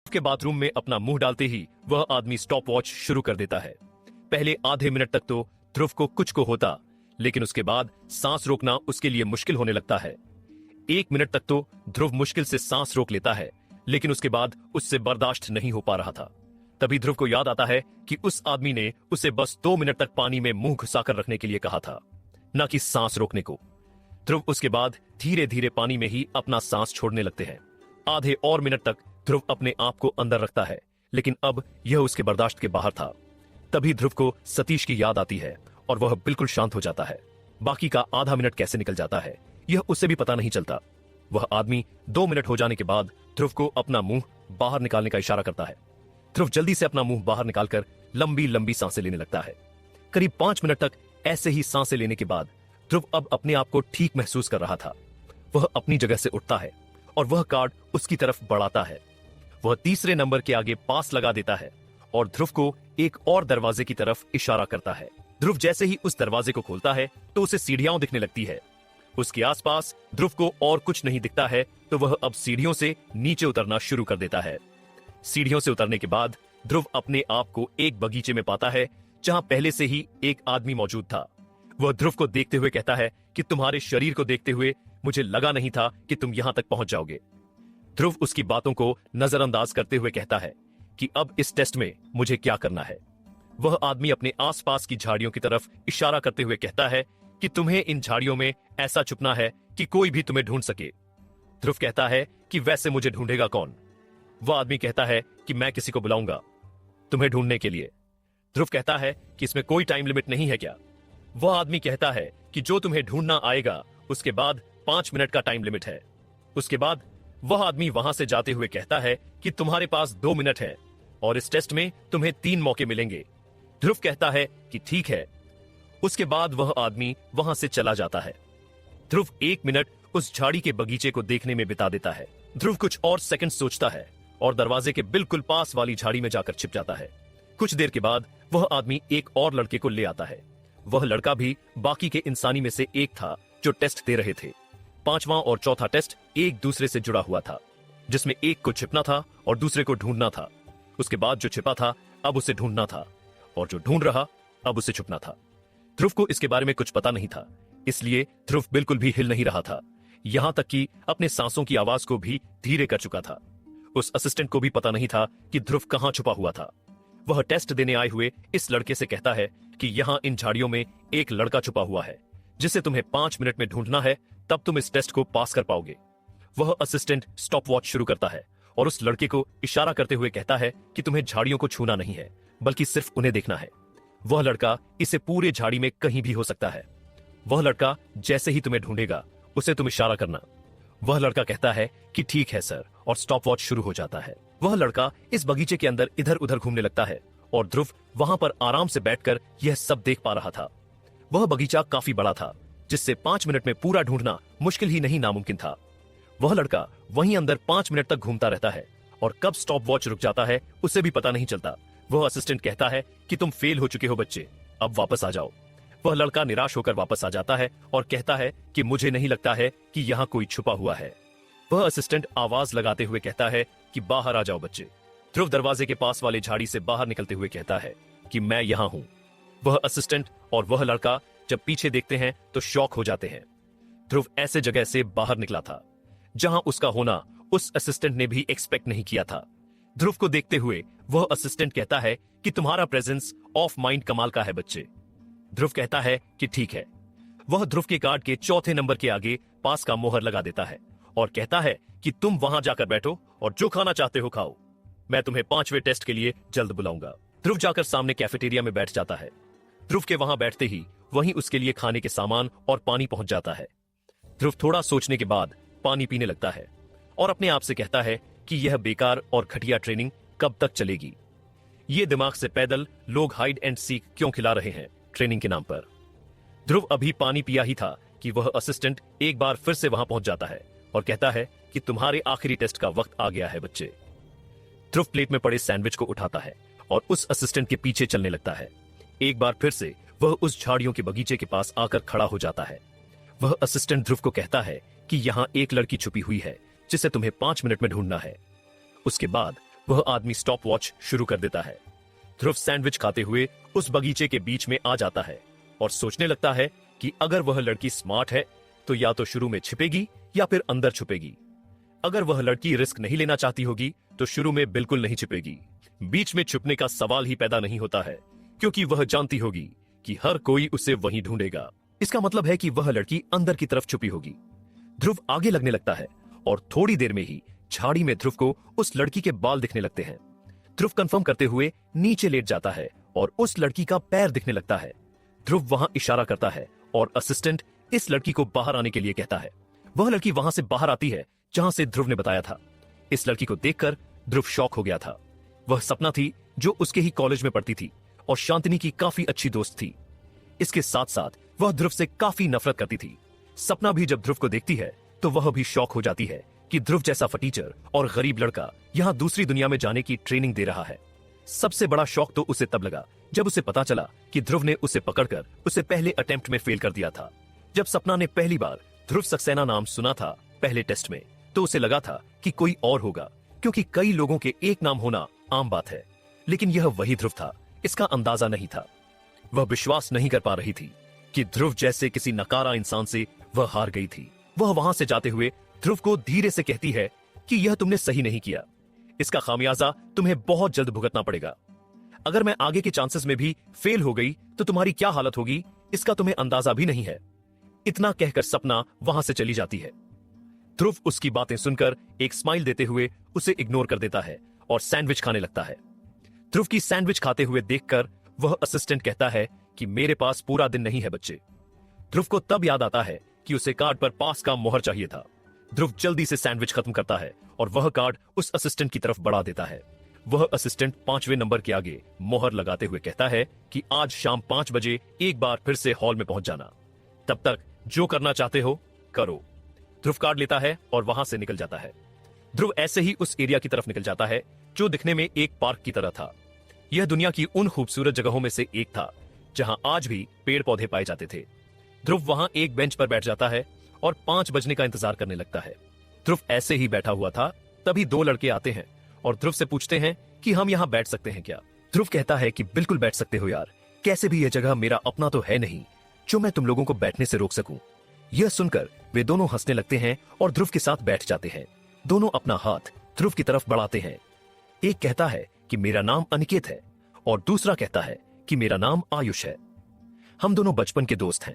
के बाथरूम में अपना मुंह डालते ही वह आदमी स्टॉप वॉच शुरू कर देता है। पहले आधे मिनट तक तो ध्रुव को कुछ को होता, लेकिन उसके बाद सांस रोकना उसके लिए मुश्किल होने लगता है। 1 मिनट तक तो ध्रुव मुश्किल से सांस रोक लेता है, लेकिन उसके बाद उससे बर्दाश्त नहीं हो पा रहा था। तभी ध्रुव को याद आता है कि उस आदमी ने उसे बस 2 मिनट तक पानी में मुंह घुसाकर रखने के लिए कहा था, न कि सांस रोकने को। ध्रुव उसके बाद धीरे धीरे पानी में ही अपना सांस छोड़ने लगते हैं। आधे और मिनट तक ध्रुव अपने आप को अंदर रखता है, लेकिन अब यह उसके बर्दाश्त के बाहर था। तभी ध्रुव को सतीश की याद आती है और वह बिल्कुल शांत हो जाता है। बाकी का आधा मिनट कैसे निकल जाता है यह उसे भी पता नहीं चलता। वह आदमी 2 मिनट हो जाने के बाद ध्रुव को अपना मुंह बाहर निकालने का इशारा करता है। ध्रुव जल्दी से अपना मुंह बाहर निकालकर लंबी लंबी सांसें लेने लगता है। करीब 5 मिनट तक ऐसे ही सांसें लेने के बाद ध्रुव अब अपने आप को ठीक महसूस कर रहा था। वह अपनी जगह से उठता है और वह कार्ड उसकी तरफ बढ़ाता है। वह तीसरे नंबर के आगे पास लगा देता है और ध्रुव को एक और दरवाजे की तरफ इशारा करता है। ध्रुव जैसे ही उस दरवाजे को खोलता है तो उसे सीढ़ियां दिखने लगती है। उसके आसपास ध्रुव को और कुछ नहीं दिखता है, तो वह अब सीढ़ियों से नीचे उतरना शुरू कर देता है। सीढ़ियों से उतरने के बाद ध्रुव अपने आप को एक बगीचे में पाता है, जहां पहले से ही एक आदमी मौजूद था। वह ध्रुव को देखते हुए कहता है कि तुम्हारे शरीर को देखते हुए मुझे लगा नहीं था कि तुम यहां तक पहुंच जाओगे। ध्रुव उसकी बातों को नजरअंदाज करते हुए कहता है कि अब इस टेस्ट में मुझे क्या करना है। वह आदमी अपने आसपास की झाड़ियों की तरफ इशारा करते हुए कहता है कि तुम्हें इन झाड़ियों में ऐसा छुपना है कि कोई भी तुम्हें ढूंढ सके। ध्रुव कहता है कि वैसे मुझे ढूंढेगा कौन? वह आदमी कहता है कि मैं किसी को बुलाऊंगा तुम्हें ढूंढने के लिए। ध्रुव कहता है कि इसमें कोई टाइम लिमिट नहीं है क्या? वह आदमी कहता है कि जो तुम्हें ढूंढना आएगा उसके बाद 5 मिनट का टाइम लिमिट है। उसके बाद वह आदमी वहां से जाते हुए कहता है कि तुम्हारे पास 2 मिनट है और इस टेस्ट में तुम्हें 3 मौके मिलेंगे। ध्रुव कहता है कि ठीक है। उसके बाद वह आदमी वहां से चला जाता है। ध्रुव 1 मिनट उस झाड़ी के बगीचे को देखने में बिता देता है। ध्रुव कुछ और सेकंड सोचता है और दरवाजे के बिल्कुल पास वाली झाड़ी में जाकर छिप जाता है। कुछ देर के बाद वह आदमी एक और लड़के को ले आता है। वह लड़का भी बाकी के इंसानी में से एक था जो टेस्ट दे रहे थे। 5वां और चौथा टेस्ट एक दूसरे से जुड़ा हुआ था, जिसमें एक को छिपना था और दूसरे को ढूंढना था। उसके बाद जो छिपा था अब उसे ढूंढना था, और जो ढूंढ रहा अब उसे छुपना था। ध्रुव को इसके बारे में कुछ पता नहीं था, इसलिए ध्रुव बिल्कुल भी हिल नहीं रहा था। यहां तक कि अपने सांसों की आवाज को भी धीरे कर चुका था। उस असिस्टेंट को भी पता नहीं था कि ध्रुव कहां छुपा हुआ था। वह टेस्ट देने आए हुए इस लड़के से कहता है कि यहां इन झाड़ियों में एक लड़का छुपा हुआ है जिसे तुम्हें 5 मिनट में ढूंढना है, तब तुम इस टेस्ट को पास कर पाओगे। वह असिस्टेंट स्टॉप वॉच शुरू करता है और उस लड़के को इशारा करते हुए कहता है कि तुम्हें झाड़ियों को छूना नहीं है, बल्कि सिर्फ उन्हें देखना है। वह लड़का इसे पूरे झाड़ी में कहीं भी हो सकता है। वह लड़का जैसे ही तुम्हें ढूंढेगा उसे तुम इशारा करना। वह लड़का कहता है कि ठीक है सर, और स्टॉप वॉच शुरू हो जाता है। वह लड़का इस बगीचे के अंदर इधर उधर घूमने लगता है और ध्रुव वहां पर आराम से बैठकर यह सब देख पा रहा था। वह बगीचा काफी बड़ा था, जिससे 5 मिनट में पूरा ढूंढना मुश्किल ही नहीं नामुमकिन था। वह लड़का वहीं अंदर 5 मिनट तक घूमता रहता है और कब स्टॉप वॉच रुक जाता है उसे भी पता नहीं चलता। वह असिस्टेंट कहता है कि तुम फेल हो चुके हो बच्चे, अब वापस आ जाओ। वह लड़का निराश होकर वापस आ जाता है और कहता है कि मुझे नहीं लगता है कि यहाँ कोई छुपा हुआ है। वह असिस्टेंट आवाज लगाते हुए कहता है कि बाहर आ जाओ बच्चे। ध्रुव दरवाजे के पास वाली झाड़ी से बाहर निकलते हुए कहता है कि मैं यहाँ हूँ। वह असिस्टेंट और वह लड़का जब पीछे देखते हैं तो शॉक हो जाते हैं। ध्रुव ऐसे जगह से बाहर निकला था जहां उसका होना उस असिस्टेंट ने भी एक्सपेक्ट नहीं किया था। ध्रुव को देखते हुए वह असिस्टेंट कहता है कि तुम्हारा प्रेजेंस ऑफ माइंड कमाल का है बच्चे। ध्रुव कहता है कि ठीक है। वह ध्रुव के कार्ड के चौथे नंबर के आगे पास का मोहर लगा देता है और कहता है कि तुम वहां जाकर बैठो और जो खाना चाहते हो खाओ। मैं तुम्हें 5वें टेस्ट के लिए जल्द बुलाऊंगा। ध्रुव जाकर सामने कैफेटेरिया में बैठ जाता है। ध्रुव के वहां बैठते ही वहीं उसके लिए खाने के सामान और पानी पहुंच जाता है। ध्रुव थोड़ा सोचने के बाद पानी पीने लगता है और अपने आप से कहता है कि यह बेकार और घटिया ट्रेनिंग कब तक चलेगी। ये दिमाग से पैदल लोग हाइड एंड सीक क्यों खिला रहे हैं ट्रेनिंग के नाम पर। ध्रुव अभी पानी पिया ही था कि वह असिस्टेंट एक बार फिर से वहां पहुंच जाता है और कहता है कि तुम्हारे आखिरी टेस्ट का वक्त आ गया है बच्चे। ध्रुव प्लेट में पड़े सैंडविच को उठाता है और उस असिस्टेंट के पीछे चलने लगता है। एक बार फिर से वह उस झाड़ियों के बगीचे के पास आकर खड़ा हो जाता है। वह असिस्टेंट ध्रुव को कहता है कि यहाँ एक लड़की छुपी हुई है जिसे तुम्हें 5 मिनट में ढूंढना है। उसके बाद वह आदमी स्टॉप वॉच शुरू कर देता है। ध्रुव सैंडविच खाते हुए उस बगीचे के बीच में आ जाता है और सोचने लगता है कि अगर वह लड़की स्मार्ट है तो या तो शुरू में छिपेगी या फिर अंदर छुपेगी। अगर वह लड़की रिस्क नहीं लेना चाहती होगी तो शुरू में बिल्कुल नहीं छिपेगी। बीच में छुपने का सवाल ही पैदा नहीं होता है, क्योंकि वह जानती होगी कि हर कोई उसे वहीं ढूंढेगा। इसका मतलब है कि वह लड़की अंदर की तरफ छुपी होगी। ध्रुव आगे लगने लगता है और थोड़ी देर में ही झाड़ी में ध्रुव को उस लड़की के बाल दिखने लगते हैं। ध्रुव कंफर्म करते हुए नीचे लेट जाता है और उस लड़की का पैर दिखने लगता है। ध्रुव वहां इशारा करता है और असिस्टेंट इस लड़की को बाहर आने के लिए कहता है। वह लड़की वहां से बाहर आती है जहां से ध्रुव ने बताया था। इस लड़की को देखकर ध्रुव शॉक हो गया था। वह सपना थी जो उसके ही कॉलेज में पढ़ती थी और शांतिनी की काफी अच्छी दोस्त थी। इसके साथ साथ वह ध्रुव से काफी नफरत करती थी। सपना भी जब ध्रुव को देखती है तो वह भी शॉक हो जाती है कि ध्रुव जैसा फटीचर और गरीब लड़का यहाँ दूसरी दुनिया में जाने की ट्रेनिंग दे रहा है। सबसे बड़ा शौक तो उसे तब लगा जब उसे पता चला कि ध्रुव ने उसे पकड़कर उसे पहले अटेम्प्ट में फेल कर दिया था। जब सपना ने पहली बार ध्रुव सक्सेना नाम सुना था पहले टेस्ट में, तो उसे लगा था कि कोई और होगा, क्योंकि कई लोगों के एक नाम होना आम बात है, लेकिन यह वही ध्रुव था। इसका अंदाजा नहीं था। वह विश्वास नहीं कर पा रही थी कि ध्रुव जैसे किसी नकारा इंसान से वह हार गई थी। वह वहां से जाते हुए ध्रुव को धीरे से कहती है कि यह तुमने सही नहीं किया, इसका खामियाजा तुम्हें बहुत जल्द भुगतना पड़ेगा। अगर मैं आगे के चांसेस में भी फेल हो गई तो तुम्हारी क्या हालत होगी, इसका तुम्हें अंदाजा भी नहीं है। इतना कहकर सपना वहां से चली जाती है। ध्रुव उसकी बातें सुनकर एक स्माइल देते हुए उसे इग्नोर कर देता है और सैंडविच खाने लगता है। ध्रुव की सैंडविच खाते हुए देखकर वह असिस्टेंट कहता है कि मेरे पास पूरा दिन नहीं है बच्चे। ध्रुव को तब याद आता है कि उसे कार्ड पर पास का मोहर चाहिए था। ध्रुव जल्दी से सैंडविच खत्म करता है और वह कार्ड उस असिस्टेंट की तरफ बढ़ा देता है। वह असिस्टेंट 5वें नंबर के आगे मोहर लगाते हुए कहता है कि आज शाम 5 बजे एक बार फिर से हॉल में पहुंच जाना। तब तक जो करना चाहते हो करो। ध्रुव कार्ड लेता है और वहां से निकल जाता है। ध्रुव ऐसे ही उस एरिया की तरफ निकल जाता है जो दिखने में एक पार्क की तरह था। यह दुनिया की उन खूबसूरत जगहों में से एक था जहां आज भी पेड़ पौधे पाए जाते थे। ध्रुव वहां एक बेंच पर बैठ जाता है और 5 बजने का इंतजार करने लगता है। ध्रुव ऐसे ही बैठा हुआ था, तभी 2 लड़के आते हैं और ध्रुव से पूछते हैं कि हम यहाँ बैठ सकते हैं क्या। ध्रुव कहता है कि बिल्कुल बैठ सकते हो यार, कैसे भी यह जगह मेरा अपना तो है नहीं जो मैं तुम लोगों को बैठने से रोक सकूं। यह सुनकर वे दोनों हंसने लगते हैं और ध्रुव के साथ बैठ जाते हैं। दोनों अपना हाथ ध्रुव की तरफ बढ़ाते हैं। एक कहता है कि मेरा नाम अनिकेत है और दूसरा कहता है कि मेरा नाम आयुष है। हम दोनों बचपन के दोस्त हैं।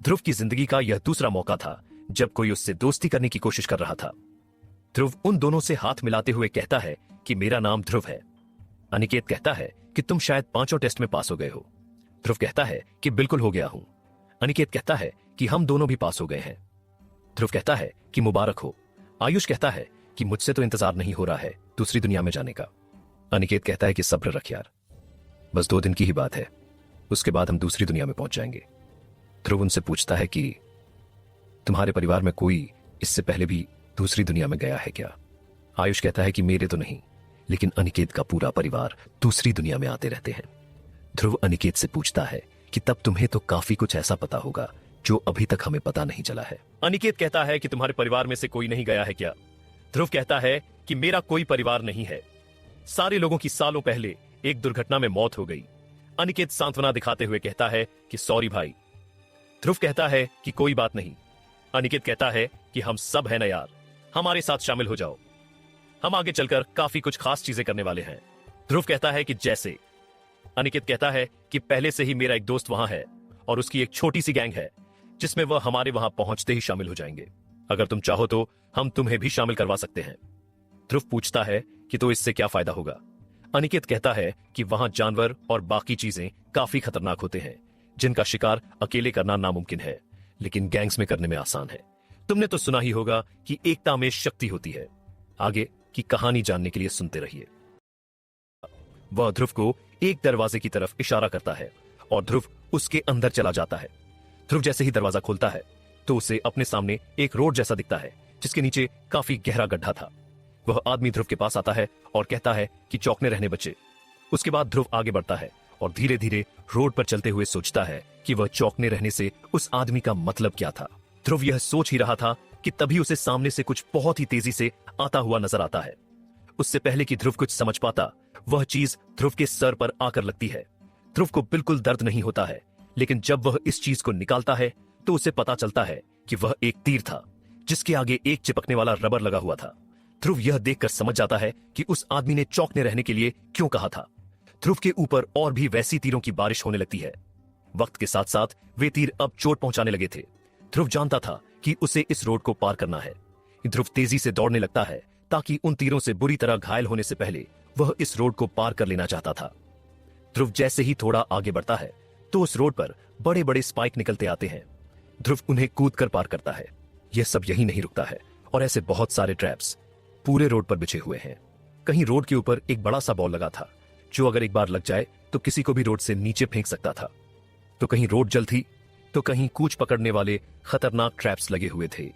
ध्रुव की जिंदगी का यह दूसरा मौका था जब कोई उससे दोस्ती करने की कोशिश कर रहा था। ध्रुव उन दोनों से हाथ मिलाते हुए कहता है कि मेरा नाम ध्रुव है। अनिकेत कहता है कि तुम शायद 5 टेस्ट में पास हो गए हो। ध्रुव कहता है कि बिल्कुल हो गया हूं। अनिकेत कहता है कि हम दोनों भी पास हो गए हैं। ध्रुव कहता है कि मुबारक हो। आयुष कहता है कि मुझसे तो इंतजार नहीं हो रहा है दूसरी दुनिया में जाने का। अनिकेत कहता है कि सब्र रख यार, बस 2 दिन की ही बात है, उसके बाद हम दूसरी दुनिया में पहुंच जाएंगे। ध्रुव उनसे पूछता है कि तुम्हारे परिवार में कोई इससे पहले भी दूसरी दुनिया में गया है क्या? आयुष कहता है कि मेरे तो नहीं, लेकिन अनिकेत का पूरा परिवार दूसरी दुनिया में आते रहते हैं। ध्रुव अनिकेत से पूछता है कि तब तुम्हें तो काफी कुछ ऐसा पता होगा जो अभी तक हमें पता नहीं चला है। अनिकेत कहता है कि तुम्हारे परिवार में से कोई नहीं गया है क्या? ध्रुव कहता है कि मेरा कोई परिवार नहीं है, सारे लोगों की सालों पहले एक दुर्घटना में मौत हो गई। अनिकेत सांत्वना दिखाते हुए कहता है कि सॉरी भाई। ध्रुव कहता है कि कोई बात नहीं। अनिकेत कहता है कि हम सब हैं ना यार, हमारे साथ शामिल हो जाओ, हम आगे चलकर काफी कुछ खास चीजें करने वाले हैं। ध्रुव कहता है कि जैसे? अनिकेत कहता है कि पहले से ही मेरा एक दोस्त वहां है और उसकी एक छोटी सी गैंग है जिसमें वह हमारे वहां पहुंचते ही शामिल हो जाएंगे। अगर तुम चाहो तो हम तुम्हें भी शामिल करवा सकते हैं। ध्रुव पूछता है कि तो इससे क्या फायदा होगा? अनिकेत कहता है कि वहां जानवर और बाकी चीजें काफी खतरनाक होते हैं जिनका शिकार अकेले करना नामुमकिन है, लेकिन गैंग्स में करने में आसान है। तुमने तो सुना ही होगा कि एकता में शक्ति होती है। आगे की कहानी जानने के लिए सुनते रहिए। वह ध्रुव को एक दरवाजे की तरफ इशारा करता है और ध्रुव उसके अंदर चला जाता है। ध्रुव जैसे ही दरवाजा खोलता है तो उसे अपने सामने एक रोड जैसा दिखता है जिसके नीचे काफी गहरा गड्ढा था। वह आदमी ध्रुव के पास आता है और कहता है कि चौकने रहने बच्चे। उसके बाद ध्रुव आगे बढ़ता है और धीरे धीरे रोड पर चलते हुए सोचता है कि वह चौकने रहने से उस आदमी का मतलब क्या था। ध्रुव यह सोच ही रहा था कि तभी उसे सामने से कुछ बहुत ही तेजी से आता हुआ नजर आता है। उससे पहले कि ध्रुव कुछ समझ पाता, वह चीज ध्रुव के सर पर आकर लगती है। ध्रुव को बिल्कुल दर्द नहीं होता है, लेकिन जब वह इस चीज को निकालता है तो उसे पता चलता है कि वह एक तीर था जिसके आगे एक चिपकने वाला रबर लगा हुआ था। ध्रुव यह देखकर समझ जाता है कि उस आदमी ने चौंकने रहने के लिए क्यों कहा था। ध्रुव के ऊपर और भी वैसी तीरों की बारिश होने लगती है। वक्त के साथ साथ वे तीर अब चोट पहुंचाने लगे थे। ध्रुव जानता था कि उसे इस रोड को पार करना है। ध्रुव तेजी से दौड़ने लगता है ताकि उन तीरों से बुरी तरह घायल होने से पहले वह इस रोड को पार कर लेना चाहता था। ध्रुव जैसे ही थोड़ा आगे बढ़ता है तो उस रोड पर बड़े बड़े स्पाइक निकलते आते हैं। ध्रुव उन्हें कूद कर पार करता है। यह सब यही नहीं रुकता है और ऐसे बहुत सारे ट्रैप्स पूरे रोड पर बिछे हुए हैं। कहीं रोड के ऊपर एक बड़ा सा बॉल लगा था जो अगर एक बार लग जाए तो किसी को भी रोड से नीचे फेंक सकता था। तो कहीं रोड जल थी तो कहीं कूच पकड़ने वाले खतरनाक ट्रैप्स लगे हुए थे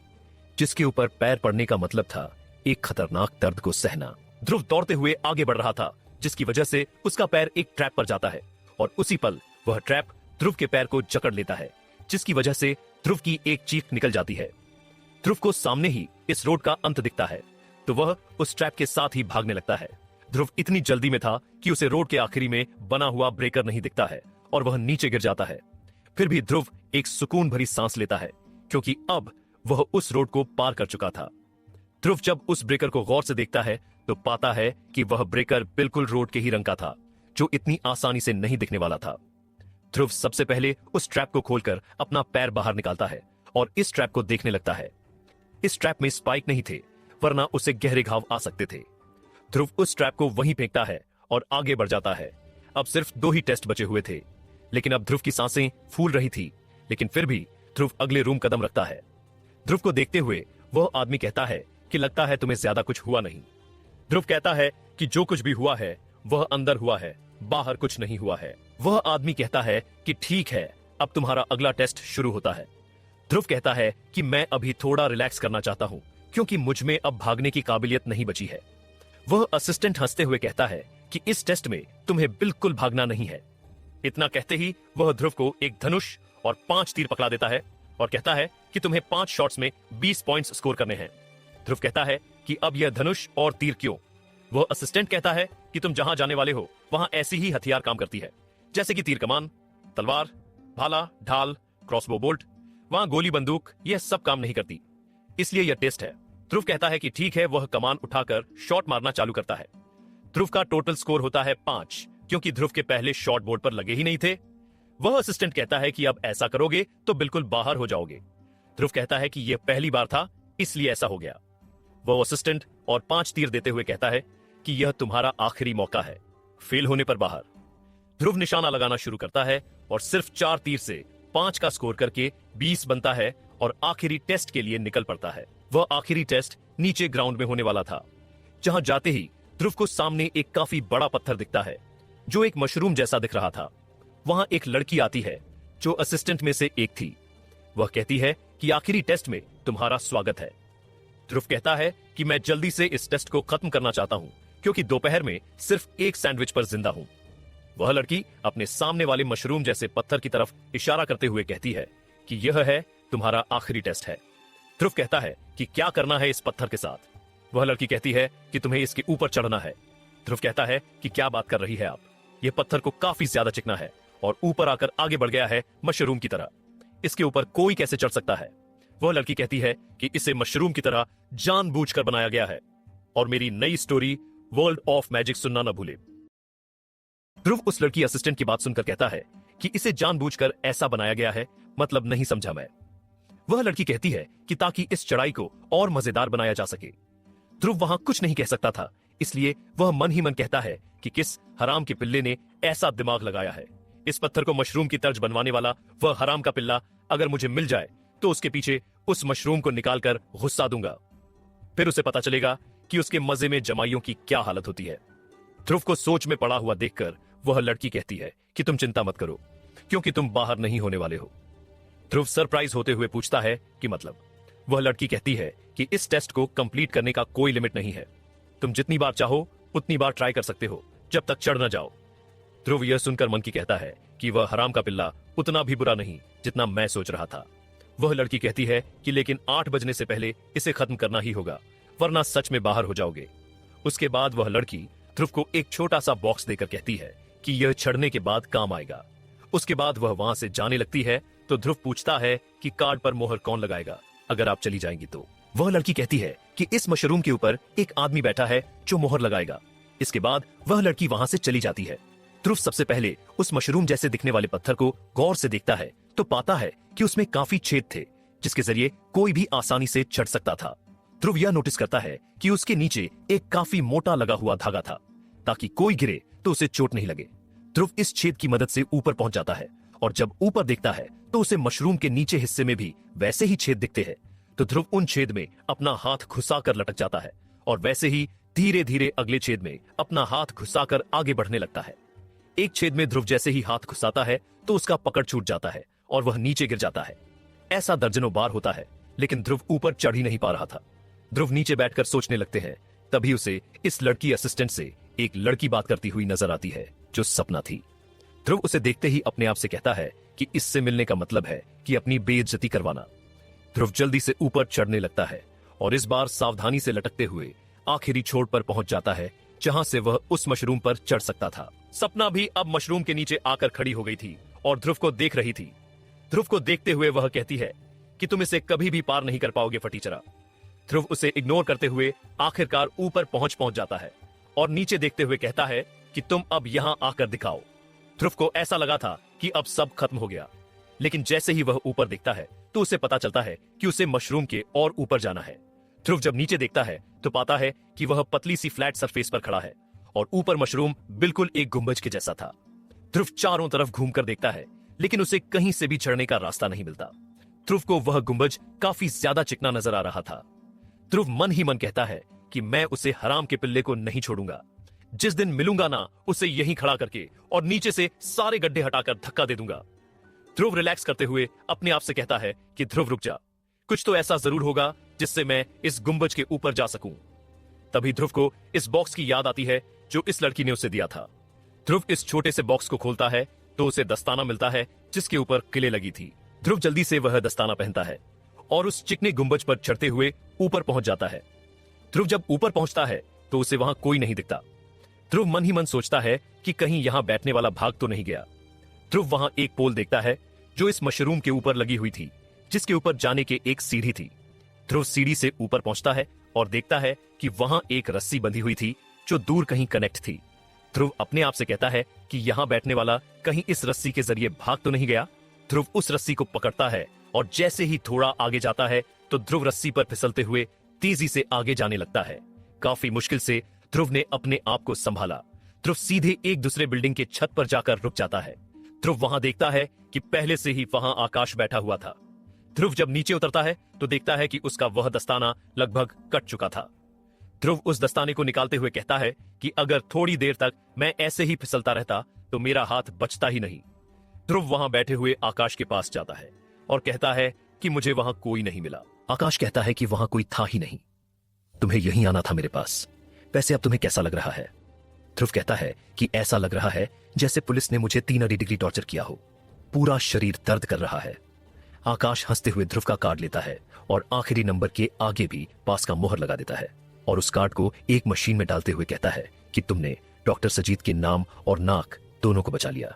जिसके ऊपर पैर पड़ने का मतलब था एक खतरनाक दर्द को सहना। ध्रुव दौड़ते हुए आगे बढ़ रहा था जिसकी वजह से उसका पैर एक ट्रैप पर जाता है और उसी पल वह ट्रैप ध्रुव के पैर को जकड़ लेता है जिसकी वजह से ध्रुव की एक चीख निकल जाती है। ध्रुव को सामने ही इस रोड का अंत दिखता है तो वह उस ट्रैप के साथ ही भागने लगता है। ध्रुव इतनी जल्दी में था कि उसे रोड के आखिरी में बना हुआ ब्रेकर नहीं दिखता है और वह नीचे गिर जाता है। फिर भी ध्रुव एक सुकून भरी सांस लेता है क्योंकि अब वह उस रोड को पार कर चुका था। ध्रुव जब उस ब्रेकर को गौर से देखता है तो पाता है कि वह ब्रेकर बिल्कुल रोड के ही रंग का था जो इतनी आसानी से नहीं दिखने वाला था। ध्रुव सबसे पहले उस ट्रैप को खोलकर अपना पैर बाहर निकालता है और इस ट्रैप को देखने लगता है। इस ट्रैप में स्पाइक नहीं थे वरना उसे गहरे घाव आ सकते थे। ध्रुव उस ट्रैप को वहीं फेंकता है और आगे बढ़ जाता है। अब सिर्फ 2 ही टेस्ट बचे हुए थे लेकिन अब ध्रुव की सांसें फूल रही थी, लेकिन फिर भी ध्रुव अगले रूम कदम रखता है। ध्रुव को देखते हुए वह आदमी कहता है कि लगता है तुम्हें ज्यादा कुछ हुआ नहीं। ध्रुव कहता है कि जो कुछ भी हुआ है वह अंदर हुआ है, बाहर कुछ नहीं हुआ है। वह आदमी कहता है कि ठीक है, अब तुम्हारा अगला टेस्ट शुरू होता है। ध्रुव कहता है कि मैं अभी थोड़ा रिलैक्स करना चाहता हूं क्योंकि मुझ में अब भागने की काबिलियत नहीं बची है। वह असिस्टेंट हंसते हुए कहता है कि इस टेस्ट में तुम्हें बिल्कुल भागना नहीं है। इतना कहते ही वह ध्रुव को एक धनुष और 5 तीर पकड़ा देता है और कहता है कि तुम्हें 5 शॉट्स में 20 पॉइंट्स स्कोर करने हैं। ध्रुव कहता है कि अब यह धनुष और तीर क्यों? वह असिस्टेंट कहता है कि तुम जहां जाने वाले हो वहां ऐसी ही हथियार काम करती है, जैसे कि तीर कमान, तलवार, भाला, ढाल, क्रॉसबो बोल्ट। वहां गोली बंदूक यह सब काम नहीं करती, इसलिए यह टेस्ट है। ध्रुव कहता है कि ठीक है। वह कमान उठाकर शॉट मारना चालू करता है। ध्रुव का टोटल स्कोर होता है 5 क्योंकि ध्रुव के पहले शॉट बोर्ड पर लगे ही नहीं थे। वह असिस्टेंट कहता है कि अब ऐसा करोगे तो बिल्कुल बाहर हो जाओगे। ध्रुव कहता है कि यह पहली बार था इसलिए ऐसा हो गया। वह असिस्टेंट और 5 तीर देते हुए कहता है कि यह तुम्हारा आखिरी मौका है, फेल होने पर बाहर। ध्रुव निशाना लगाना शुरू करता है और सिर्फ 4 तीर से 5 का स्कोर करके 20 बनता है और आखिरी टेस्ट के लिए निकल पड़ता है। वह आखिरी टेस्ट नीचे ग्राउंड में होने वाला था, जहां जाते ही ध्रुव को सामने एक काफी बड़ा पत्थर दिखता है जो एक मशरूम जैसा दिख रहा था। वहां एक लड़की आती है जो असिस्टेंट में से एक थी। वह कहती है कि आखिरी टेस्ट में तुम्हारा स्वागत है। ध्रुव कहता है कि मैं जल्दी से इस टेस्ट को खत्म करना चाहता हूं क्योंकि दोपहर में सिर्फ एक सैंडविच पर जिंदा हूं। वह लड़की अपने सामने वाले मशरूम जैसे पत्थर की तरफ इशारा करते हुए कहती है कि यह है तुम्हारा आखिरी टेस्ट है। ध्रुव कहता है कि क्या करना है इस पत्थर के साथ। वह लड़की कहती है कि तुम्हें इसके ऊपर चढ़ना है। ध्रुव कहता है कि क्या बात कर रही है आप, यह पत्थर को काफी ज्यादा चिकना है और ऊपर आकर आगे बढ़ गया है मशरूम की तरह। इसके ऊपर कोई कैसे चढ़ सकता है? वह लड़की कहती है कि इसे मशरूम की तरह जानबूझकर बनाया गया है और मेरी नई स्टोरी वर्ल्ड ऑफ मैजिक सुनना न भूले। ध्रुव उस लड़की असिस्टेंट की बात सुनकर कहता है कि इसे जानबूझकर ऐसा बनाया गया है, मतलब नहीं समझा मैं। वह लड़की कहती है कि ताकि इस चढ़ाई को और मजेदार बनाया जा सके। ध्रुव वहां कुछ नहीं कह सकता था, इसलिए वह मन ही मन कहता है कि किस हराम के पिल्ले ने ऐसा दिमाग लगाया है। इस पत्थर को मशरूम की तर्ज बनवाने वाला वह हराम का पिल्ला अगर मुझे मिल जाए तो उसके पीछे उस मशरूम को निकालकर गुस्सा दूंगा। फिर उसे पता चलेगा कि उसके मजे में जमाइयों की क्या हालत होती है। ध्रुव को सोच में पड़ा हुआ देखकर वह लड़की कहती है कि तुम चिंता मत करो क्योंकि तुम बाहर नहीं होने वाले हो। ध्रुव सरप्राइज होते हुए पूछता है कि मतलब? वह लड़की कहती है कि इस टेस्ट को कंप्लीट करने का कोई लिमिट नहीं है, तुम जितनी बार चाहो उतनी बार ट्राई कर सकते हो जब तक चढ़ न जाओ। ध्रुव यह सुनकर मन की कहता है कि वह हराम का पिल्ला उतना भी बुरा नहीं जितना मैं सोच रहा था। वह लड़की कहती है कि लेकिन 8 बजने से पहले इसे खत्म करना ही होगा वरना सच में बाहर हो जाओगे। उसके बाद वह लड़की ध्रुव को एक छोटा सा बॉक्स देकर कहती है कि यह चढ़ने के बाद काम आएगा। उसके बाद वह वहां से जाने लगती है तो ध्रुव पूछता है कि कार्ड पर मोहर कौन लगाएगा अगर आप चली जाएंगी तो। वह लड़की कहती है कि इस मशरूम के ऊपर एक आदमी बैठा है जो मोहर लगाएगा। इसके बाद वह लड़की वहां से चली जाती है। ध्रुव सबसे पहले उस मशरूम जैसे दिखने वाले पत्थर को गौर से देखता है तो पाता है कि उसमें काफी छेद थे जिसके जरिए कोई भी आसानी से चढ़ सकता था। ध्रुव यह नोटिस करता है कि उसके नीचे एक काफी मोटा लगा हुआ धागा था ताकि कोई गिरे तो उसे चोट नहीं लगे। ध्रुव इस छेद की मदद से ऊपर पहुंच जाता है और जब ऊपर देखता है तो उसे मशरूम के नीचे हिस्से में भी वैसे ही छेद दिखते हैं। तो ध्रुव उन छेद में अपना हाथ घुसाकर लटक जाता है और वैसे ही धीरे धीरे अगले छेद में अपना हाथ घुसाकर आगे बढ़ने लगता है। एक छेद में ध्रुव जैसे ही हाथ घुसाता है तो उसका पकड़ छूट जाता है और वह नीचे गिर जाता है। ऐसा दर्जनों बार होता है लेकिन ध्रुव ऊपर चढ़ ही नहीं पा रहा था। ध्रुव नीचे बैठकर सोचने लगते हैं। तभी उसे इस लड़की असिस्टेंट से एक लड़की बात करती हुई नजर आती है जो सपना थी। ध्रुव उसे देखते ही अपने आप से कहता है कि इससे मिलने का मतलब है कि अपनी बेइज्जती करवाना। ध्रुव जल्दी से ऊपर चढ़ने लगता है और इस बार सावधानी से लटकते हुए आखिरी छोर पर पहुंच जाता है जहां से वह उस मशरूम पर चढ़ सकता था। सपना भी अब मशरूम के नीचे आकर खड़ी हो गई थी और ध्रुव को देख रही थी। ध्रुव को देखते हुए वह कहती है कि तुम इसे कभी भी पार नहीं कर पाओगे फटीचरा। ध्रुव उसे इग्नोर करते हुए आखिरकार ऊपर पहुंच जाता है और नीचे देखते हुए कहता है कि तुम अब यहां आकर दिखाओ। ध्रुव को ऐसा लगा था कि अब सब खत्म हो गया, लेकिन जैसे ही वह ऊपर देखता है तो उसे पता चलता है कि उसे मशरूम के और ऊपर जाना है। ध्रुव जब नीचे देखता है तो पाता है कि वह पतली सी फ्लैट सरफेस पर खड़ा है और ऊपर मशरूम बिल्कुल एक गुंबज के जैसा था। ध्रुव चारों तरफ घूमकर देखता है लेकिन उसे कहीं से भी चढ़ने का रास्ता नहीं मिलता। ध्रुव को वह गुंबज काफी ज्यादा चिकना नजर आ रहा था। ध्रुव मन ही मन कहता है कि मैं उसे हराम के पिल्ले को नहीं छोड़ूंगा। जिस दिन मिलूंगा ना उसे यहीं खड़ा करके और नीचे से सारे गड्ढे हटाकर धक्का दे दूंगा। ध्रुव रिलैक्स करते हुए अपने आप से कहता है कि ध्रुव रुक जा, कुछ तो ऐसा जरूर होगा जिससे मैं इस गुंबज के ऊपर जा सकूं। तभी ध्रुव को इस बॉक्स की याद आती है जो इस लड़की ने उसे दिया था। ध्रुव इस छोटे से बॉक्स को खोलता है तो उसे दस्ताना मिलता है जिसके ऊपर किले लगी थी। ध्रुव जल्दी से वह दस्ताना पहनता है और उस चिकने गुंबज पर चढ़ते हुए ऊपर पहुंच जाता है। ध्रुव जब ऊपर पहुंचता है तो उसे वहां कोई नहीं दिखता। ध्रुव मन ही मन सोचता है कि कहीं यहां बैठने वाला भाग तो नहीं गया। ध्रुव वहां एक पोल देखता है जो इस मशरूम के ऊपर लगी हुई थी जिसके ऊपर जाने के एक सीढ़ी थी। ध्रुव सीढ़ी से ऊपर पहुंचता है और देखता है कि वहां एक रस्सी बंधी हुई थी जो दूर कहीं कनेक्ट थी। ध्रुव अपने आप से कहता है कि यहां बैठने वाला कहीं इस रस्सी के जरिए भाग तो नहीं गया। ध्रुव उस रस्सी को पकड़ता है और जैसे ही थोड़ा आगे जाता है तो ध्रुव रस्सी पर फिसलते हुए तेजी से आगे जाने लगता है। काफी मुश्किल से ध्रुव ने अपने आप को संभाला। ध्रुव सीधे एक दूसरे बिल्डिंग के छत पर जाकर रुक जाता है। ध्रुव वहां देखता है कि पहले से ही वहां आकाश बैठा हुआ था। ध्रुव जब नीचे उतरता है तो देखता है कि उसका वह दस्ताना लगभग कट चुका था। ध्रुव उस दस्ताने को निकालते हुए कहता है कि अगर थोड़ी देर तक मैं ऐसे ही फिसलता रहता तो मेरा हाथ बचता ही नहीं। ध्रुव वहां बैठे हुए आकाश के पास जाता है और कहता है कि मुझे वहां कोई नहीं मिला। आकाश कहता है कि वहां कोई था ही नहीं, तुम्हें यहीं आना था मेरे पास। वैसे अब तुम्हें कैसा लग रहा है? ध्रुव कहता है कि ऐसा लग रहा है जैसे पुलिस ने मुझे 3 डिग्री टॉर्चर किया हो, पूरा शरीर दर्द कर रहा है। आकाश हंसते हुए ध्रुव का कार्ड लेता है और आखिरी नंबर के आगे भी पास का मोहर लगा देता है और उस कार्ड को एक मशीन में डालते हुए कहता है कि तुमने डॉक्टर सजीद के नाम और नाक दोनों को बचा लिया।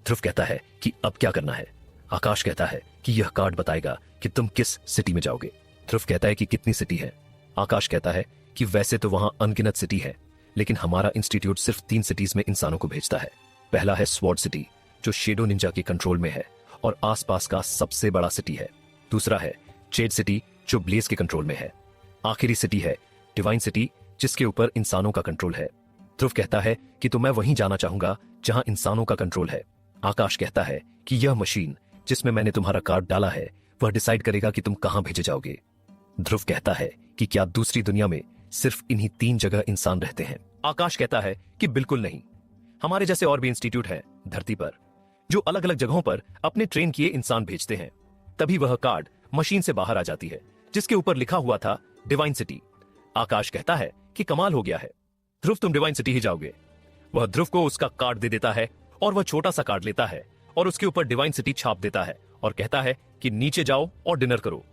ध्रुव कहता है कि अब क्या करना है? आकाश कहता है कि यह कार्ड बताएगा कि तुम किस सिटी में जाओगे। ध्रुव कहता है कि कितनी सिटी है? आकाश कहता है कि वैसे तो वहां अनगिनत सिटी है, लेकिन हमारा इंस्टीट्यूट सिर्फ 3 सिटीज में इंसानों को भेजता है। पहला है स्वॉर्ड सिटी जो शेडो निंजा के कंट्रोल में है और आसपास का सबसे बड़ा सिटी है। दूसरा है जेड सिटी जो ब्लेज के कंट्रोल में है। आखिरी सिटी है डिवाइन सिटी जिसके ऊपर इंसानों का कंट्रोल है। ध्रुव कहता है कि तो मैं वहीं जाना चाहूंगा जहां इंसानों का कंट्रोल है। आकाश कहता है कि यह मशीन जिसमें मैंने तुम्हारा कार्ड डाला है वह डिसाइड करेगा कि तुम कहां भेजे जाओगे। ध्रुव कहता है कि क्या दूसरी दुनिया में सिर्फ इन्हीं 3 जगह इंसान रहते हैं? आकाश कहता है कि बिल्कुल नहीं, हमारे जैसे और भी इंस्टीट्यूट हैं धरती पर जो अलग अलग जगहों पर अपने ट्रेन किए इंसान भेजते हैं। तभी वह कार्ड मशीन से बाहर आ जाती है जिसके ऊपर लिखा हुआ था डिवाइन सिटी। आकाश कहता है कि कमाल हो गया है ध्रुव, तुम डिवाइन सिटी ही जाओगे। वह ध्रुव को उसका कार्ड दे देता है और वह छोटा सा कार्ड लेता है और उसके ऊपर डिवाइन सिटी छाप देता है और कहता है कि नीचे जाओ और डिनर करो।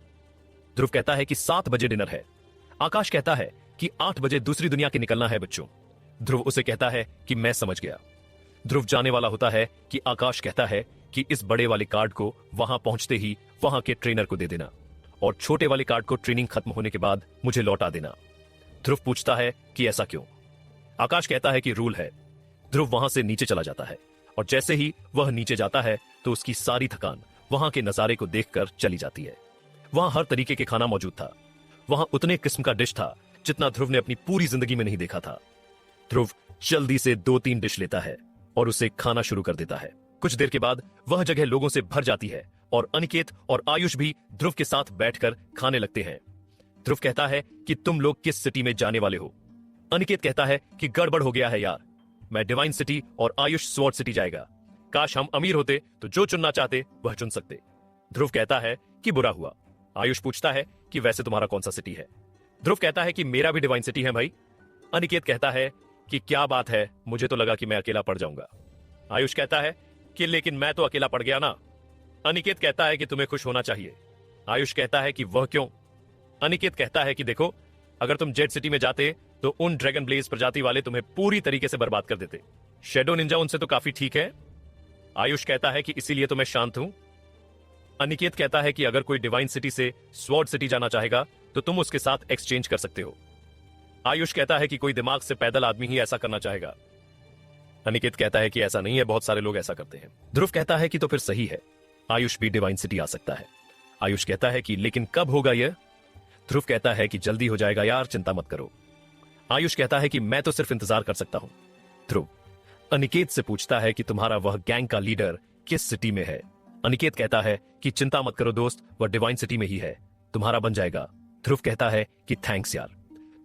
ध्रुव कहता है कि 7 बजे डिनर है। आकाश कहता है कि 8 बजे दूसरी दुनिया के निकलना है बच्चों। ध्रुव उसे कहता है कि मैं समझ गया। ध्रुव जाने वाला होता है कि आकाश कहता है कि इस बड़े वाले कार्ड को वहां पहुंचते ही वहां के ट्रेनर को दे देना और छोटे वाले कार्ड को ट्रेनिंग खत्म होने के बाद मुझे लौटा देना। ध्रुव पूछता है कि ऐसा क्यों? आकाश कहता है कि रूल है। ध्रुव वहां से नीचे चला जाता है और जैसे ही वह नीचे जाता है तो उसकी सारी थकान वहां के नजारे को देखकर चली जाती है। वहां हर तरीके के खाना मौजूद था। वहां उतने किस्म का डिश था जितना ध्रुव ने अपनी पूरी जिंदगी में नहीं देखा था। ध्रुव जल्दी से 2-3 डिश लेता है और उसे खाना शुरू कर देता है। कुछ देर के बाद वह जगह लोगों से भर जाती है और अनिकेत और आयुष भी ध्रुव के साथ बैठकर खाने लगते हैं। ध्रुव कहता है कि तुम लोग किस सिटी में जाने वाले हो? अनिकेत कहता है कि गड़बड़ हो गया है यार, मैं डिवाइन सिटी और आयुष स्वॉर्ड सिटी जाएगा। काश हम अमीर होते तो जो चुनना चाहते वह चुन सकते। ध्रुव कहता है कि बुरा हुआ। आयुष पूछता है कि वैसे तुम्हारा कौन सा सिटी है? ध्रुव कहता है कि मेरा भी डिवाइन सिटी है भाई। अनिकेत कहता है कि क्या बात है, मुझे तो लगा कि मैं अकेला पड़ जाऊंगा। आयुष कहता है कि लेकिन मैं तो अकेला पड़ गया ना। अनिकेत कहता है कि तुम्हें खुश होना चाहिए। आयुष कहता है कि वह क्यों? अनिकेत कहता है कि देखो, अगर तुम जेड सिटी में जाते तो उन ड्रैगन ब्लेज प्रजाति वाले तुम्हें पूरी तरीके से बर्बाद कर देते। शेडो निंजा उनसे तो काफी ठीक है। आयुष कहता है कि इसीलिए तो मैं शांत हूं। अनिकेत कहता है कि अगर कोई डिवाइन सिटी से स्वॉर्ड सिटी जाना चाहेगा तो तुम उसके साथ एक्सचेंज कर सकते हो। आयुष कहता है कि कोई दिमाग से पैदल आदमी ही ऐसा करना चाहेगा। अनिकेत कहता है कि ऐसा नहीं है, बहुत सारे लोग ऐसा करते हैं। ध्रुव कहता है कि तो फिर सही है, आयुष भी डिवाइन सिटी आ सकता है। आयुष कहता है कि लेकिन कब होगा यह? ध्रुव कहता है कि जल्दी हो जाएगा यार, चिंता मत करो। आयुष कहता है कि मैं तो सिर्फ इंतजार कर सकता हूं। ध्रुव अनिकेत से पूछता है कि तुम्हारा वह गैंग का लीडर किस सिटी में है? अनिकेत कहता है कि चिंता मत करो दोस्त, वह डिवाइन सिटी में ही है, तुम्हारा बन जाएगा। ध्रुव कहता है कि थैंक्स यार।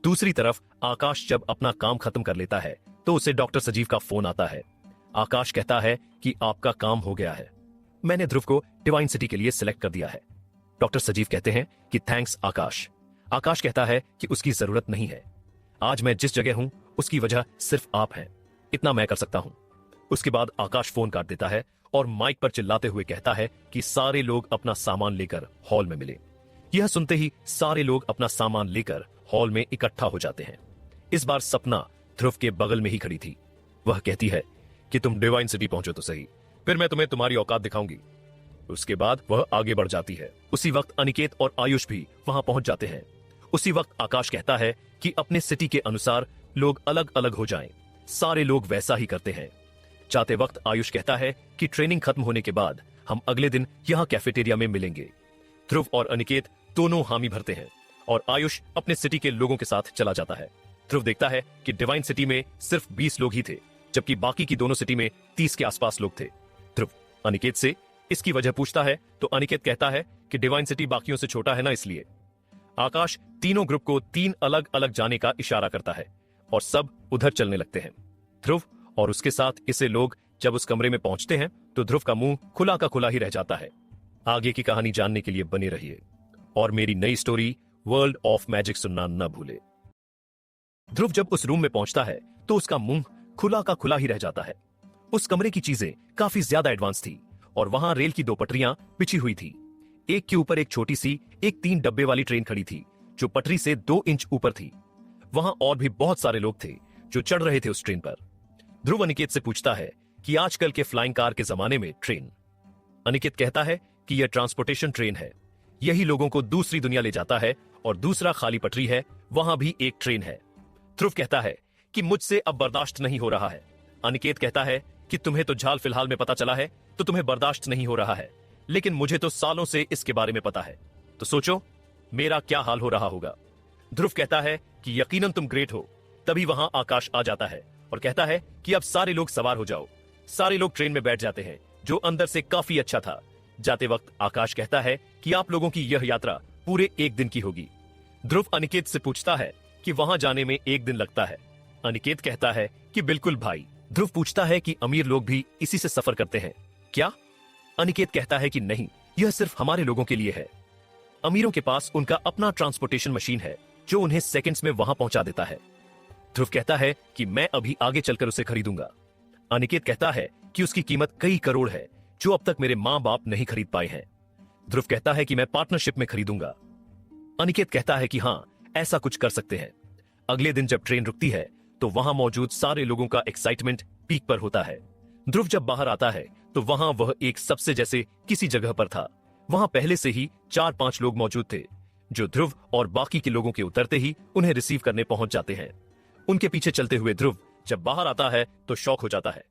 दूसरी तरफ आकाश जब अपना काम खत्म कर लेता है तो उसे डॉक्टर सजीव का फोन आता है। आकाश कहता है कि आपका काम हो गया है, मैंने ध्रुव को डिवाइन सिटी के लिए सिलेक्ट कर दिया है। डॉक्टर सजीव कहते हैं कि थैंक्स आकाश। आकाश कहता है कि उसकी जरूरत नहीं है, आज मैं जिस जगह हूं उसकी वजह सिर्फ आप हैं, इतना मैं कर सकता हूं। उसके बाद आकाश फोन काट देता है और माइक पर चिल्लाते हुए कहता है कि सारे लोग अपना सामान लेकर हॉल में मिले। यह सुनते ही सारे लोग अपना सामान लेकर हॉल में इकट्ठा हो जाते हैं। इस बार सपना ध्रुव के बगल में ही खड़ी थी। वह कहती है कि तुम डिवाइन सिटी पहुंचो तो सही, फिर मैं तुम्हें तुम्हारी औकात दिखाऊंगी। उसके बाद वह आगे बढ़ जाती है। उसी वक्त अनिकेत और आयुष भी वहां पहुंच जाते हैं। उसी वक्त आकाश कहता है कि अपने सिटी के अनुसार लोग अलग अलग हो जाएं। सारे लोग वैसा ही करते हैं। जाते वक्त आयुष कहता है कि ट्रेनिंग खत्म होने के बाद हम अगले दिन यहाँ कैफेटेरिया में मिलेंगे। ध्रुव और अनिकेत दोनों हामी भरते हैं और आयुष अपने सिटी के लोगों के साथ चला जाता है। ध्रुव देखता है कि डिवाइन सिटी में सिर्फ 20 लोग ही थे, जबकि बाकी की दोनों सिटी में 30 के आसपास लोग थे। ध्रुव अनिकेत से इसकी वजह पूछता है तो अनिकेत कहता है कि डिवाइन सिटी बाकियों से छोटा है ना, इसलिए। आकाश तीनों ग्रुप को 3 अलग अलग जाने का इशारा करता है और सब उधर चलने लगते हैं। ध्रुव और उसके साथ इसे लोग जब उस कमरे में पहुंचते हैं तो ध्रुव का मुंह खुला का खुला ही रह जाता है। आगे की कहानी जानने के लिए बने रहिए और मेरी नई स्टोरी वर्ल्ड ऑफ मैजिक सुनना न भूले। ध्रुव जब उस रूम में पहुंचता है तो उसका मुंह खुला का खुला ही रह जाता है। उस कमरे की चीजें काफी ज्यादा एडवांस थी और वहां रेल की 2 पटरियां बिछी हुई थी। एक के ऊपर एक छोटी सी 3 डब्बे वाली ट्रेन खड़ी थी जो पटरी से 2 इंच ऊपर थी। वहां और भी बहुत सारे लोग थे जो चढ़ रहे थे उस ट्रेन पर। ध्रुव अनिकेत से पूछता है कि आजकल के फ्लाइंग कार के जमाने में ट्रेन। अनिकेत कहता है कि यह ट्रांसपोर्टेशन ट्रेन है, यही लोगों को दूसरी दुनिया ले जाता है और दूसरा खाली पटरी है, वहां भी एक ट्रेन है। ध्रुव कहता है कि मुझसे अब बर्दाश्त नहीं हो रहा है। अनिकेत कहता है कि तुम्हें तो झाल फिलहाल में पता चला है तो तुम्हें बर्दाश्त नहीं हो रहा है, लेकिन मुझे तो सालों से इसके बारे में पता है, तो सोचो मेरा क्या हाल हो रहा होगा। ध्रुव कहता है कि यकीनन तुम ग्रेट हो। तभी वहां आकाश आ जाता है और कहता है कि अब सारे लोग सवार हो जाओ। सारे लोग ट्रेन में बैठ जाते हैं जो अंदर से काफी अच्छा था। जाते वक्त आकाश कहता है कि आप लोगों की यह यात्रा पूरे 1 दिन की होगी। ध्रुव अनिकेत से पूछता है कि वहां जाने में 1 दिन लगता है। अनिकेत कहता है कि बिल्कुल भाई। ध्रुव पूछता है कि अमीर लोग भी इसी से सफर करते हैं क्या? अनिकेत कहता है कि नहीं, यह सिर्फ हमारे लोगों के लिए है। अमीरों के पास उनका अपना ट्रांसपोर्टेशन मशीन है जो उन्हें सेकंड्स में वहां पहुंचा देता है। ध्रुव कहता है कि मैं अभी आगे चलकर उसे खरीदूंगा। अनिकेत कहता है कि उसकी कीमत कई करोड़ है जो अब तक मेरे मां बाप नहीं खरीद पाए हैं। ध्रुव कहता है कि मैं पार्टनरशिप में खरीदूंगा। अनिकेत कहता है कि हां, ऐसा कुछ कर सकते हैं। अगले दिन जब ट्रेन रुकती है तो वहां मौजूद सारे लोगों का एक्साइटमेंट पीक पर होता है। ध्रुव जब बाहर आता है तो वहां वह एक सबसे जैसे किसी जगह पर था। वहां पहले से ही 4-5 लोग मौजूद थे जो ध्रुव और बाकी के लोगों के उतरते ही उन्हें रिसीव करने पहुंच जाते हैं। उनके पीछे चलते हुए ध्रुव जब बाहर आता है तो शॉक हो जाता है।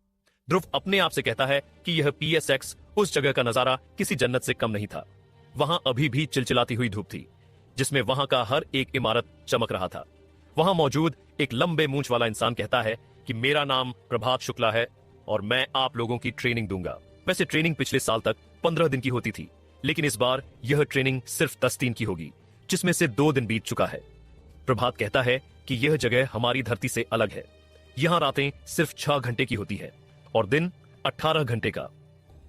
ध्रुव अपने आप से कहता है कि यह PSX उस जगह का नजारा किसी जन्नत से कम नहीं था। वहां अभी भी चिलचिलाती हुई धूप थी जिसमें वहां का हर एक इमारत चमक रहा था। वहां मौजूद एक लंबे मूंछ वाला इंसान कहता है कि मेरा नाम प्रभात शुक्ला है और मैं आप लोगों की ट्रेनिंग दूंगा। वैसे ट्रेनिंग पिछले साल तक 15 दिन की होती थी, लेकिन इस बार यह ट्रेनिंग सिर्फ 10 दिन की होगी, जिसमें से 2 दिन बीत चुका है। प्रभात कहता है कि यह जगह हमारी धरती से अलग है। यहां रातें सिर्फ 6 घंटे की होती है और दिन 18 घंटे का।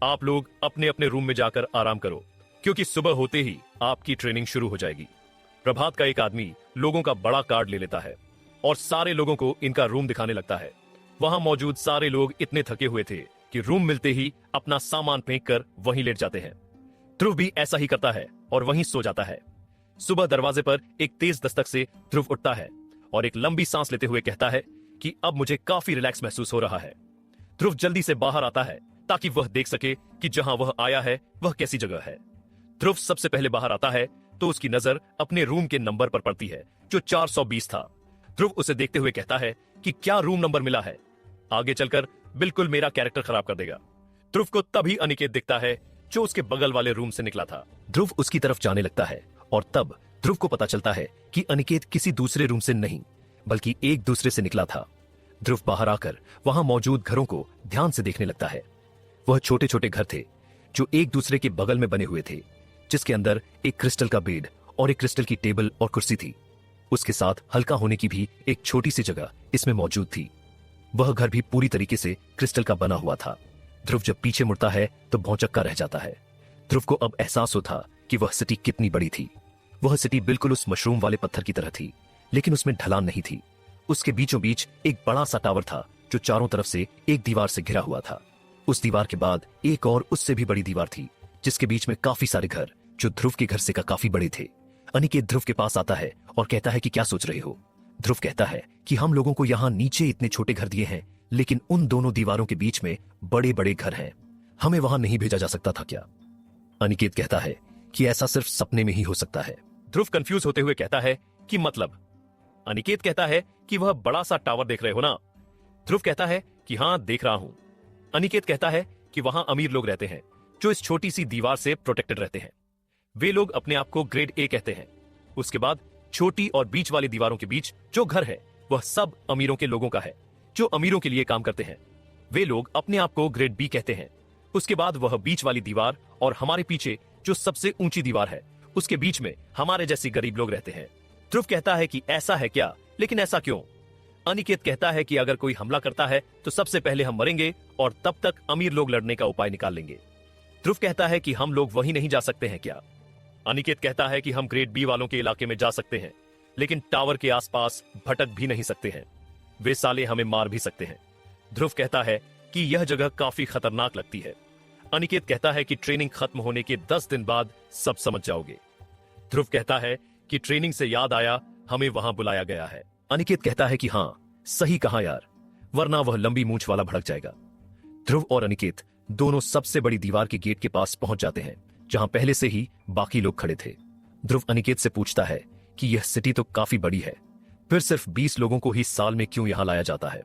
आप लोग अपने अपने रूम में जाकर आराम करो, क्योंकि सुबह होते ही आपकी ट्रेनिंग शुरू हो जाएगी। प्रभात का एक आदमी लोगों का बड़ा कार्ड ले लेता है और सारे लोगों को इनका रूम दिखाने लगता है। वहां मौजूद सारे लोग इतने थके हुए थे कि रूम मिलते ही अपना सामान फेंक कर वहीं लेट जाते हैं। ध्रुव भी ऐसा ही करता है और वहीं सो जाता है। सुबह दरवाजे पर एक तेज दस्तक से ध्रुव उठता है और एक लंबी सांस लेते हुए कहता है कि अब मुझे काफी रिलैक्स महसूस हो रहा है। ध्रुव जल्दी से बाहर आता है ताकि वह देख सके कि जहां वह आया है वह कैसी जगह है। ध्रुव सबसे पहले बाहर आता है तो उसकी नजर अपने रूम के नंबर पर पड़ती है जो 420 था। ध्रुव उसे देखते हुए कहता है कि क्या रूम नंबर मिला है, आगे चलकर बिल्कुल मेरा कैरेक्टर खराब कर देगा। ध्रुव को तभी अनिकेत दिखता है जो उसके बगल वाले रूम से निकला था। ध्रुव उसकी तरफ जाने लगता है और तब ध्रुव को पता चलता है कि अनिकेत किसी दूसरे रूम से नहीं बल्कि एक दूसरे से निकला था। ध्रुव बाहर आकर वहां मौजूद घरों को ध्यान से देखने लगता है। वह छोटे छोटे घर थे जो एक दूसरे के बगल में बने हुए थे, जिसके अंदर एक क्रिस्टल का बेड और एक क्रिस्टल की टेबल और कुर्सी थी। उसके साथ हल्का होने की भी एक छोटी सी जगह इसमें मौजूद थी। वह घर भी पूरी तरीके से क्रिस्टल का बना हुआ था। ध्रुव जब पीछे मुड़ता है तो भौंचक्का रह जाता है। ध्रुव को अब एहसास होता कि वह सिटी कितनी बड़ी थी। वह सिटी बिल्कुल उस मशरूम वाले पत्थर की तरह थी, लेकिन उसमें ढलान नहीं थी। उसके बीचों बीच एक बड़ा सा टावर था जो चारों तरफ से एक दीवार से घिरा हुआ था। उस दीवार के बाद एक और उससे भी बड़ी दीवार थी, जिसके बीच में काफी सारे घर जो ध्रुव के घर से काफी बड़े थे। अनिकेत ध्रुव के पास आता है और कहता है कि क्या सोच रहे हो। ध्रुव कहता है कि हम लोगों को यहाँ नीचे इतने छोटे घर दिए हैं, लेकिन उन दोनों दीवारों के बीच में बड़े बड़े घर हैं। हमें वहां नहीं भेजा जा सकता था क्या? अनिकेत कहता है कि ऐसा सिर्फ सपने में ही हो सकता है। ध्रुव कंफ्यूज होते हुए कहता है कि मतलब? अनिकेत कहता है कि वह बड़ा सा टावर देख रहे हो ना? ध्रुव कहता है कि हाँ, देख रहा हूं। अनिकेत कहता है कि वहां अमीर लोग रहते हैं जो इस छोटी सी दीवार से प्रोटेक्टेड रहते हैं। वे लोग अपने आप को ग्रेड ए कहते हैं। उसके बाद छोटी और बीच वाली दीवारों के बीच जो घर है वह सब अमीरों के लोगों का है जो अमीरों के लिए काम करते हैं। वे लोग अपने आप को ग्रेड बी कहते हैं। उसके बाद वह बीच वाली दीवार और हमारे पीछे जो सबसे ऊंची दीवार है उसके बीच में हमारे जैसे गरीब लोग रहते हैं। ध्रुव कहता है कि ऐसा है क्या, लेकिन ऐसा क्यों? अनिकेत कहता है कि अगर कोई हमला करता है तो सबसे पहले हम मरेंगे और तब तक अमीर लोग लड़ने का उपाय निकाल लेंगे। ध्रुव कहता है कि हम लोग वहीं नहीं जा सकते हैं क्या? अनिकेत कहता है कि हम ग्रेड बी वालों के इलाके में जा सकते हैं, लेकिन टावर के आसपास भटक भी नहीं सकते हैं। वे साले हमें मार भी सकते हैं। ध्रुव कहता है कि यह जगह काफी खतरनाक लगती है। अनिकेत कहता है कि ट्रेनिंग खत्म होने के 10 दिन बाद सब समझ जाओगे। ध्रुव कहता है कि ट्रेनिंग से याद आया, हमें वहां बुलाया गया है। अनिकेत कहता है कि हाँ, सही कहा यार, वरना वह लंबी मूंछ वाला भड़क जाएगा। ध्रुव और अनिकेत दोनों सबसे बड़ी दीवार के गेट के पास पहुंच जाते हैं, जहां पहले से ही बाकी लोग खड़े थे। ध्रुव अनिकेत से पूछता है कि यह सिटी तो काफी बड़ी है, फिर सिर्फ 20 लोगों को ही साल में क्यों यहां लाया जाता है?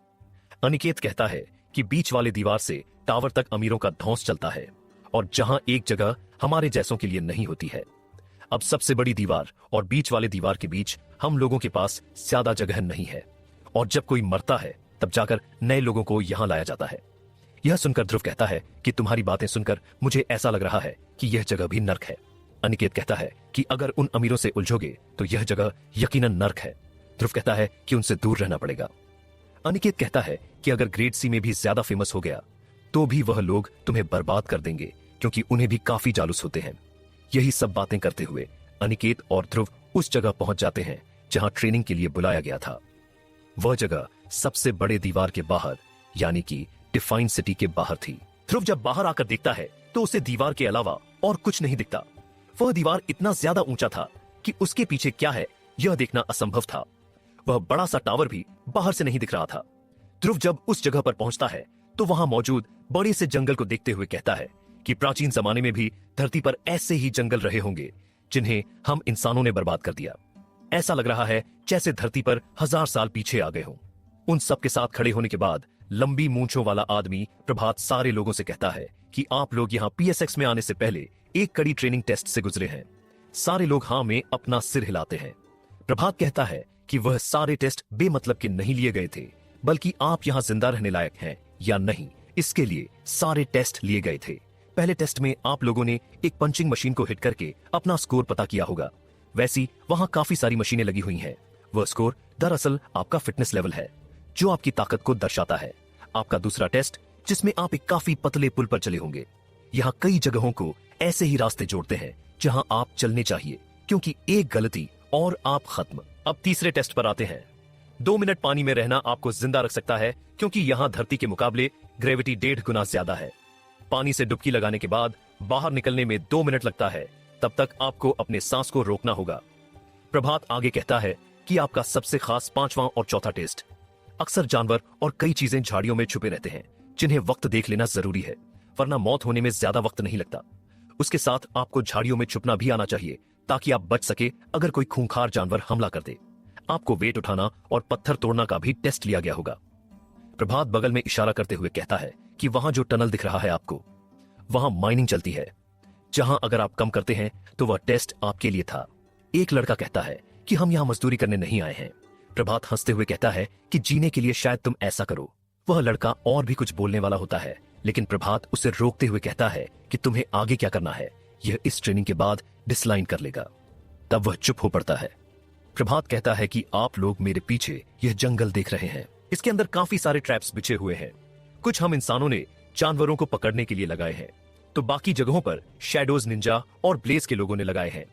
अनिकेत कहता है कि बीच वाले दीवार से टावर तक अमीरों का धौंस चलता है और जहां एक जगह हमारे जैसों के लिए नहीं होती है। अब सबसे बड़ी दीवार और बीच वाले दीवार के बीच हम लोगों के पास ज्यादा जगह नहीं है और जब कोई मरता है तब जाकर नए लोगों को यहां लाया जाता है। यह सुनकर ध्रुव कहता है कि तुम्हारी बातें सुनकर मुझे ऐसा लग रहा है कि यह जगह भी नर्क है। अनिकेत कहता है कि अगर उन अमीरों से उलझोगे तो यह जगह यकीनन नर्क है। ध्रुव कहता है कि उनसे दूर रहना पड़ेगा। अनिकेत कहता है कि अगर ग्रेड सी में भी ज्यादा फेमस हो गया तो भी वह लोग तुम्हें बर्बाद कर देंगे, क्योंकि उन्हें भी काफी जालूस होते हैं। यही सब बातें करते हुए अनिकेत और ध्रुव उस जगह पहुंच जाते हैं जहां ट्रेनिंग के लिए बुलाया गया था। वह जगह सबसे बड़े दीवार के बाहर, यानी कि डिफाइन सिटी के बाहर थी। ध्रुव जब बाहर आकर देखता है तो उसे दीवार के अलावा और कुछ नहीं दिखता। वह दीवार इतना ज्यादा ऊंचा था कि उसके पीछे क्या है यह देखना असंभव था। वह बड़ा सा टावर भी बाहर से नहीं दिख रहा था। ध्रुव जब उस जगह पर पहुंचता है तो वहां मौजूद बड़े से जंगल को देखते हुए कहता है कि प्राचीन जमाने में भी धरती पर ऐसे ही जंगल रहे होंगे जिन्हें हम इंसानों ने बर्बाद कर दिया। ऐसा लग रहा है जैसे धरती पर 1000 साल पीछे आ गए हों। उन सब के साथ खड़े होने के बाद लंबी मूंछों वाला आदमी प्रभात सारे लोगों से कहता है कि आप लोग यहाँ PSX में आने से पहले एक कड़ी ट्रेनिंग टेस्ट से गुजरे हैं। सारे लोग हाँ में अपना सिर हिलाते हैं। प्रभात कहता है कि वह सारे टेस्ट बेमतलब के नहीं लिए गए थे, बल्कि आप यहाँ जिंदा रहने लायक हैं या नहीं, इसके लिए सारे टेस्ट लिए गए थे। पहले टेस्ट में आप लोगों ने एक पंचिंग मशीन को हिट करके अपना स्कोर पता किया होगा। वैसी वहां काफी सारी मशीनें लगी हुई हैं। वह स्कोर दरअसल आपका फिटनेस लेवल है, जो आपकी ताकत को दर्शाता है। आपका दूसरा टेस्ट, जिसमें आप एक काफी पतले पुल पर चले होंगे। यहाँ कई जगहों को ऐसे ही रास्ते जोड़ते हैं जहां आप चलने चाहिए, क्योंकि एक गलती और आप खत्म। अब तीसरे टेस्ट पर आते हैं। 2 मिनट पानी में रहना आपको जिंदा रख सकता है, क्योंकि यहाँ धरती के मुकाबले ग्रेविटी 1.5 गुना ज्यादा है। पानी से डुबकी लगाने के बाद बाहर निकलने में 2 मिनट लगता है। तब तक आपको अपने सांस को रोकना होगा। प्रभात आगे कहता है कि आपका सबसे खास 5वां और चौथा टेस्ट। अक्सर जानवर और कई चीजें झाड़ियों में छुपे रहते हैं, जिन्हें वक्त देख लेना जरूरी है, वरना मौत होने में ज्यादा वक्त नहीं लगता। उसके साथ आपको झाड़ियों में छुपना भी आना चाहिए, ताकि आप बच सके अगर कोई खूंखार जानवर हमला कर दे। आपको वेट उठाना और पत्थर तोड़ना का भी टेस्ट लिया गया होगा। प्रभात बगल में इशारा करते हुए कहता है कि वहां जो टनल दिख रहा है आपको, वहां माइनिंग चलती है, जहां अगर आप कम करते हैं तो वह टेस्ट आपके लिए था। एक लड़का कहता है कि हम यहां मजदूरी करने नहीं आए हैं। प्रभात हंसते हुए कहता है कि जीने के लिए शायद तुम ऐसा करो। वह लड़का और भी कुछ बोलने वाला होता है, लेकिन प्रभात उसे रोकते हुए कहता है कि तुम्हें आगे क्या करना है, यह इस ट्रेनिंग के बाद डिसलाइन कर लेगा। तब वह चुप हो पड़ता है। प्रभात कहता है कि आप लोग मेरे पीछे यह जंगल देख रहे हैं, इसके अंदर काफी सारे ट्रैप्स बिछे हुए हैं। कुछ हम इंसानों ने जानवरों को पकड़ने के लिए लगाए हैं, तो बाकी जगहों पर शैडोज निंजा और ब्लेज के लोगों ने लगाए हैं।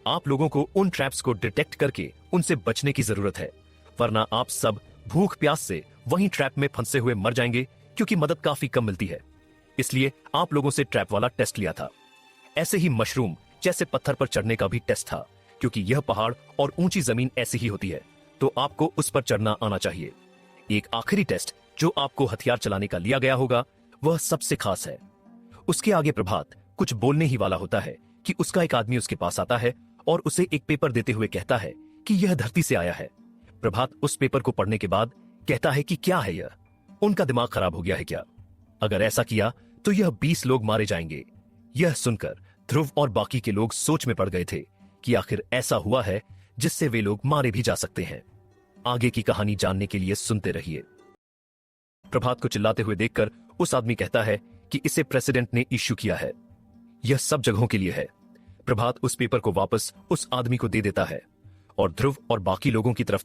आप लोगों को उन ट्रैप्स को डिटेक्ट करके उनसे बचने की जरूरत है, वरना आप सब भूख प्यास से वहीं ट्रैप में फंसे हुए मर जाएंगे, क्योंकि मदद काफी कम मिलती है। इसलिए आप लोगों से ट्रैप वाला टेस्ट लिया था। ऐसे ही मशरूम जैसे पत्थर पर चढ़ने का भी टेस्ट था, क्योंकि यह पहाड़ और ऊंची जमीन ऐसी ही होती है, तो आपको उस पर चढ़ना आना चाहिए। एक आखिरी टेस्ट जो आपको हथियार चलाने का लिया गया होगा, वह सबसे खास है। उसके आगे प्रभात कुछ बोलने ही वाला होता है कि उसका एक आदमी उसके पास आता है और उसे एक पेपर देते हुए कहता है कि यह धरती से आया है। प्रभात उस पेपर को पढ़ने के बाद कहता है कि क्या है यह, उनका दिमाग खराब हो गया है क्या? अगर ऐसा किया तो यह 20 लोग मारे जाएंगे। यह सुनकर ध्रुव और बाकी के लोग सोच में पड़ गए थे कि आखिर ऐसा हुआ है जिससे वे लोग मारे भी जा सकते हैं। आगे की कहानी जानने के लिए सुनते रहिए। प्रभात को चिल्लाते हुए देखकर उस आदमी कहता है कि इसे प्रेसिडेंट ने इश्यू किया है, यह सब जगहों के लिए है। प्रभात उस पेपर को वापस उस आदमी को दे देता है और ध्रुव और बाकी लोगों की तरफ